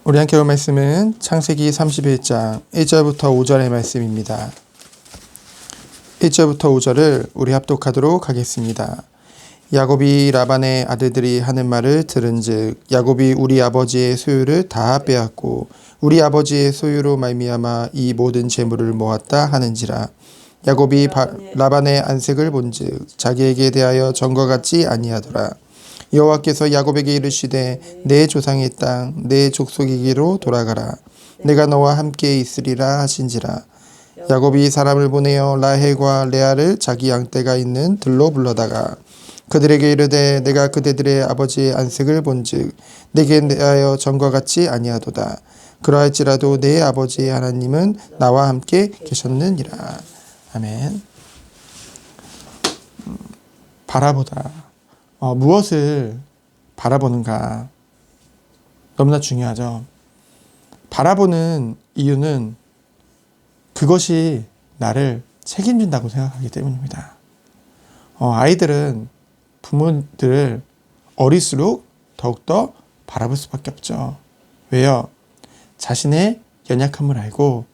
우리 함께 볼 말씀은 창세기 31장 1절부터 5절의 말씀입니다. 1절부터 5절을 우리 합독하도록 하겠습니다. 야곱이 라반의 아들들이 하는 말을 들은즉 야곱이 우리 아버지의 소유를 다 빼앗고 우리 아버지의 소유로 말미암아 이 모든 재물을 모았다 하는지라. 야곱이 라반의 안색을 본즉 자기에게 대하여 전과 같지 아니하더라. 여호와께서 야곱에게 이르시되 내 조상의 땅 내 족속이기로 돌아가라. 내가 너와 함께 있으리라 하신지라. 야곱이 사람을 보내어 라헬과 레아를 자기 양떼가 있는 들로 불러다가 그들에게 이르되 내가 그대들의 아버지의 안색을 본즉 내게 대하여 전과 같지 아니하도다. 그러할지라도 내 아버지의 하나님은 나와 함께 계셨느니라. 아멘. 바라보다. 무엇을 바라보는가 너무나 중요하죠. 바라보는 이유는 그것이 나를 책임진다고 생각하기 때문입니다. 아이들은 부모들을 어릴수록 더욱더 바라볼 수밖에 없죠. 왜요? 자신의 연약함을 알고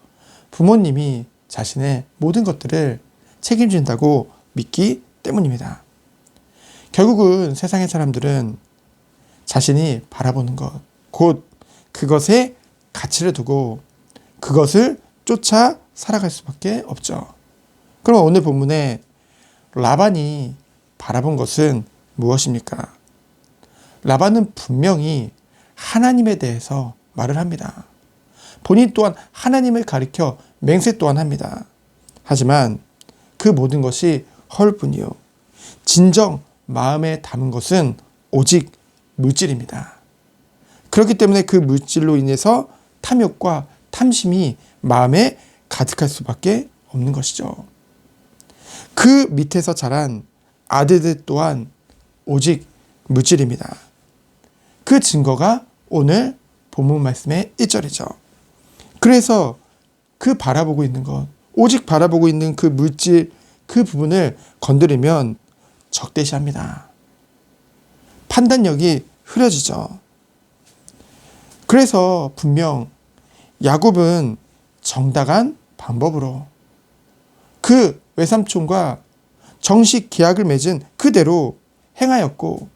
부모님이 자신의 모든 것들을 책임진다고 믿기 때문입니다. 결국은 세상의 사람들은 자신이 바라보는 것, 곧 그것에 가치를 두고 그것을 쫓아 살아갈 수밖에 없죠. 그럼 오늘 본문에 라반이 바라본 것은 무엇입니까? 라반은 분명히 하나님에 대해서 말을 합니다. 본인 또한 하나님을 가리켜 맹세 또한 합니다. 하지만 그 모든 것이 헐뿐이요. 진정 마음에 담은 것은 오직 물질입니다. 그렇기 때문에 그 물질로 인해서 탐욕과 탐심이 마음에 가득할 수밖에 없는 것이죠. 그 밑에서 자란 아들들 또한 오직 물질입니다. 그 증거가 오늘 본문 말씀의 1절이죠. 그래서 그 바라보고 있는 것, 오직 바라보고 있는 그 물질, 그 부분을 건드리면 적대시합니다. 판단력이 흐려지죠. 그래서 분명 야곱은 정당한 방법으로 그 외삼촌과 정식 계약을 맺은 그대로 행하였고,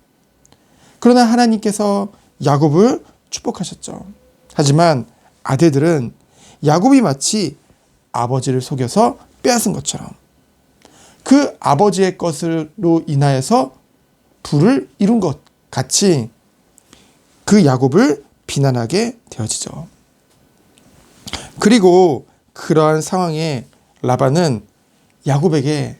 그러나 하나님께서 야곱을 축복하셨죠. 하지만 아들들은 야곱이 마치 아버지를 속여서 빼앗은 것처럼 그 아버지의 것으로 인하여서 불을 이룬 것 같이 그 야곱을 비난하게 되어지죠. 그리고 그러한 상황에 라반은 야곱에게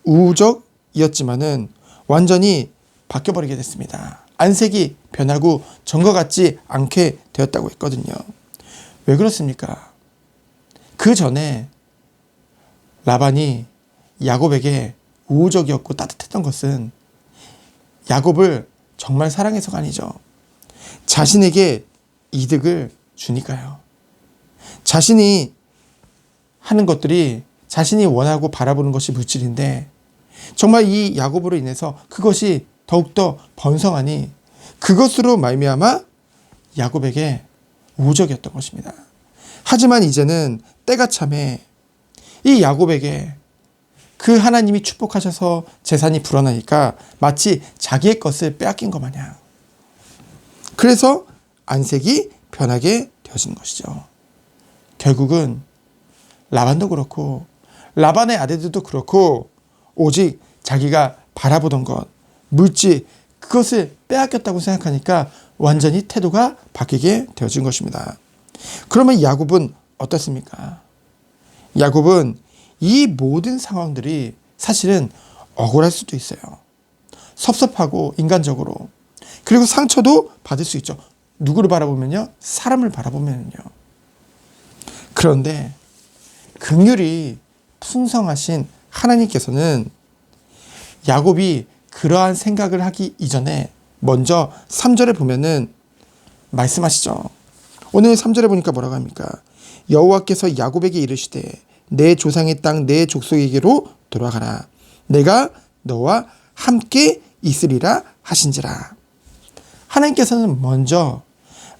우호적이었지만은 완전히 바뀌어버리게 됐습니다. 안색이 변하고 전과 같지 않게 되었다고 했거든요. 왜 그렇습니까? 그 전에 라반이 야곱에게 우호적이었고 따뜻했던 것은 야곱을 정말 사랑해서가 아니죠. 자신에게 이득을 주니까요. 자신이 하는 것들이 자신이 원하고 바라보는 것이 물질인데 정말 이 야곱으로 인해서 그것이 더욱더 번성하니 그것으로 말미암아 야곱에게 우호적이었던 것입니다. 하지만 이제는 때가 참에 이 야곱에게 그 하나님이 축복하셔서 재산이 불어나니까 마치 자기의 것을 빼앗긴 것 마냥, 그래서 안색이 변하게 되어진 것이죠. 결국은 라반도 그렇고 라반의 아들들도 그렇고 오직 자기가 바라보던 것, 물질, 그것을 빼앗겼다고 생각하니까 완전히 태도가 바뀌게 되어진 것입니다. 그러면 야곱은 어떻습니까? 야곱은 이 모든 상황들이 사실은 억울할 수도 있어요. 섭섭하고 인간적으로. 그리고 상처도 받을 수 있죠. 누구를 바라보면요? 사람을 바라보면요. 그런데 긍휼이 풍성하신 하나님께서는 야곱이 그러한 생각을 하기 이전에 먼저 3절에 보면은 말씀하시죠. 오늘 3절에 보니까 뭐라고 합니까? 여호와께서 야곱에게 이르시되 내 조상의 땅 내 족속에게로 돌아가라. 내가 너와 함께 있으리라 하신지라. 하나님께서는 먼저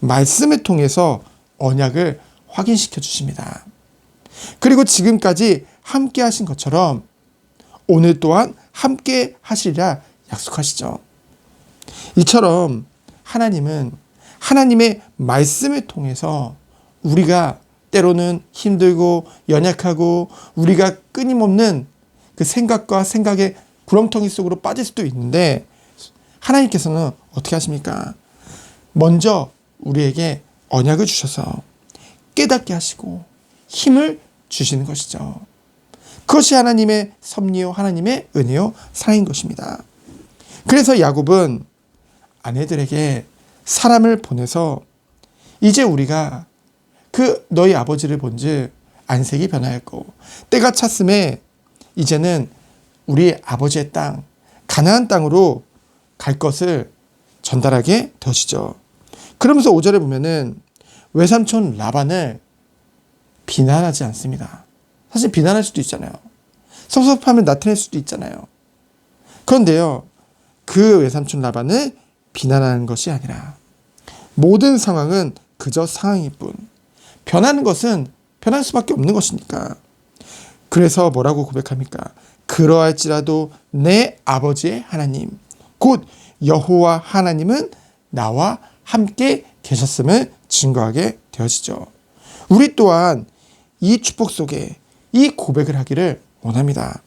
말씀을 통해서 언약을 확인시켜 주십니다. 그리고 지금까지 함께 하신 것처럼 오늘 또한 함께 하시리라 약속하시죠. 이처럼 하나님은 하나님의 말씀을 통해서 우리가 때로는 힘들고 연약하고 우리가 끊임없는 그 생각과 생각의 구렁텅이 속으로 빠질 수도 있는데 하나님께서는 어떻게 하십니까? 먼저 우리에게 언약을 주셔서 깨닫게 하시고 힘을 주시는 것이죠. 그것이 하나님의 섭리요 하나님의 은혜요 사랑인 것입니다. 그래서 야곱은 아내들에게 사람을 보내서 이제 우리가 그 너희 아버지를 본즉 안색이 변하였고 때가 찼음에 이제는 우리 아버지의 땅 가나안 땅으로 갈 것을 전달하게 되시죠. 그러면서 5절에 보면은 외삼촌 라반을 비난하지 않습니다. 사실 비난할 수도 있잖아요. 섭섭함을 나타낼 수도 있잖아요. 그런데요, 그 외삼촌 라반을 비난하는 것이 아니라 모든 상황은 그저 상황일 뿐, 변하는 것은 변할 수밖에 없는 것이니까. 그래서 뭐라고 고백합니까? 그러할지라도 내 아버지의 하나님 곧 여호와 하나님은 나와 함께 계셨음을 증거하게 되어지죠. 우리 또한 이 축복 속에 이 고백을 하기를 원합니다.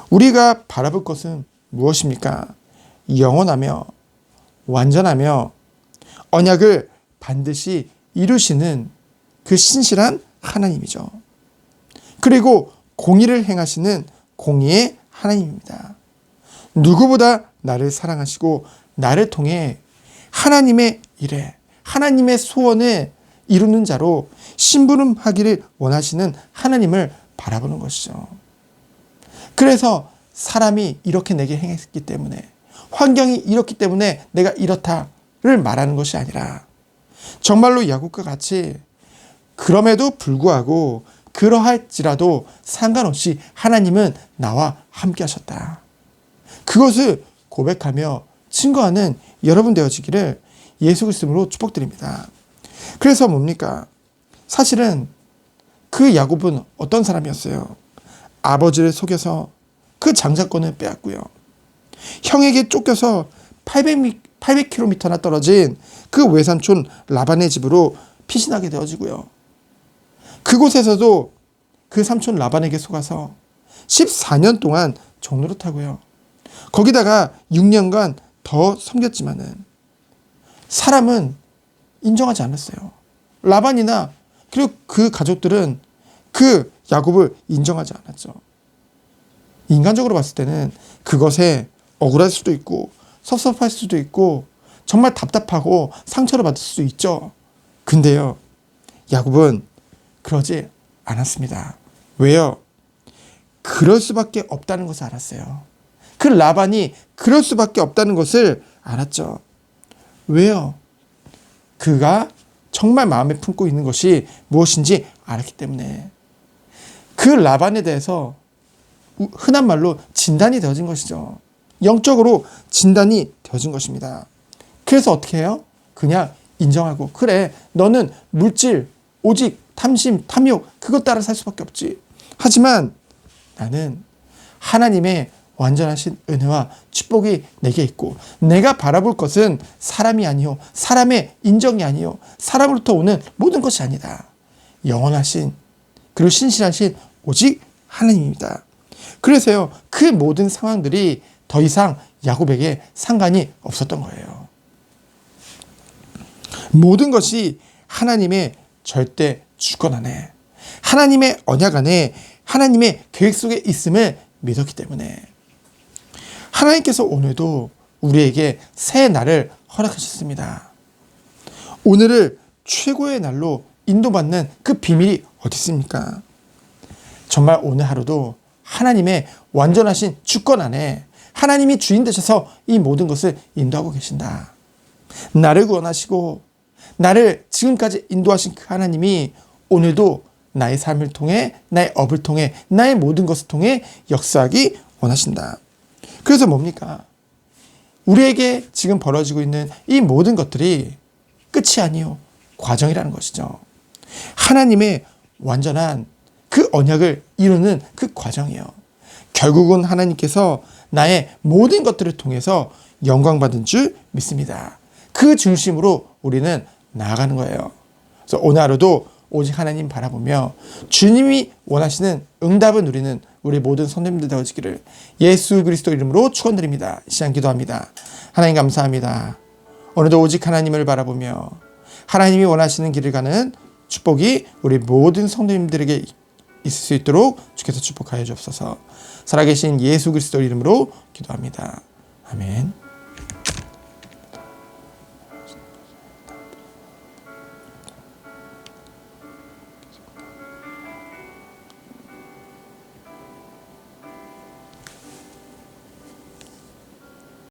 우리가 바라볼 것은 무엇입니까? 영원하며 완전하며 언약을 반드시 이루시는 그 신실한 하나님이죠. 그리고 공의를 행하시는 공의의 하나님입니다. 누구보다 나를 사랑하시고 나를 통해 하나님의 일에 하나님의 소원을 이루는 자로 심부름하기를 원하시는 하나님을 바라보는 것이죠. 그래서 사람이 이렇게 내게 행했기 때문에 환경이 이렇기 때문에 내가 이렇다를 말하는 것이 아니라 정말로 야곱과 같이 그럼에도 불구하고 그러할지라도 상관없이 하나님은 나와 함께 하셨다. 그것을 고백하며 증거하는 여러분 되어지기를 예수 그리스도로 축복드립니다. 그래서 뭡니까? 사실은 그 야곱은 어떤 사람이었어요? 아버지를 속여서 그 장자권을 빼앗고요. 형에게 쫓겨서 800km나 떨어진 그 외삼촌 라반의 집으로 피신하게 되어지고요. 그곳에서도 그 삼촌 라반에게 속아서 14년 동안 종노릇하고요. 거기다가 6년간 더 섬겼지만은 사람은 인정하지 않았어요. 라반이나 그리고 그 가족들은 그 야곱을 인정하지 않았죠. 인간적으로 봤을 때는 그것에 억울할 수도 있고 섭섭할 수도 있고 정말 답답하고 상처를 받을 수도 있죠. 근데요, 야곱은 그러지 않았습니다. 왜요? 그럴 수밖에 없다는 것을 알았어요. 그 라반이 그럴 수밖에 없다는 것을 알았죠. 왜요? 그가 정말 마음에 품고 있는 것이 무엇인지 알았기 때문에. 그 라반에 대해서 흔한 말로 진단이 되어진 것이죠. 영적으로 진단이 되어진 것입니다. 그래서 어떻게 해요? 그냥 인정하고, 그래, 너는 물질, 오직 탐심, 탐욕, 그것 따라 살 수밖에 없지. 하지만 나는 하나님의 완전하신 은혜와 축복이 내게 있고, 내가 바라볼 것은 사람이 아니요, 사람의 인정이 아니요, 사람으로부터 오는 모든 것이 아니다. 영원하신 그리고 신실하신 오직 하나님입니다. 그래서요, 그 모든 상황들이 더 이상 야곱에게 상관이 없었던 거예요. 모든 것이 하나님의 절대 주권 안에, 하나님의 언약 안에, 하나님의 계획 속에 있음을 믿었기 때문에 하나님께서 오늘도 우리에게 새 날을 허락하셨습니다. 오늘을 최고의 날로 인도받는 그 비밀이 어디 있습니까? 정말 오늘 하루도 하나님의 완전하신 주권 안에 하나님이 주인 되셔서 이 모든 것을 인도하고 계신다. 나를 구원하시고 나를 지금까지 인도하신 그 하나님이 오늘도 나의 삶을 통해, 나의 업을 통해, 나의 모든 것을 통해 역사하기 원하신다. 그래서 뭡니까? 우리에게 지금 벌어지고 있는 이 모든 것들이 끝이 아니요 과정이라는 것이죠. 하나님의 완전한 그 언약을 이루는 그 과정이에요. 결국은 하나님께서 나의 모든 것들을 통해서 영광받은 줄 믿습니다. 그 중심으로 우리는 나아가는 거예요. 그래서 오늘 하루도 오직 하나님 바라보며 주님이 원하시는 응답을 누리는 우리 모든 성도님들 되어지기를 예수 그리스도 이름으로 축원드립니다. 이 시간 기도합니다. 하나님 감사합니다. 오늘도 오직 하나님을 바라보며 하나님이 원하시는 길을 가는 축복이 우리 모든 성도님들에게 있을 수 있도록 주께서 축복하여 주옵소서. 살아계신 예수 그리스도 이름으로 기도합니다. 아멘.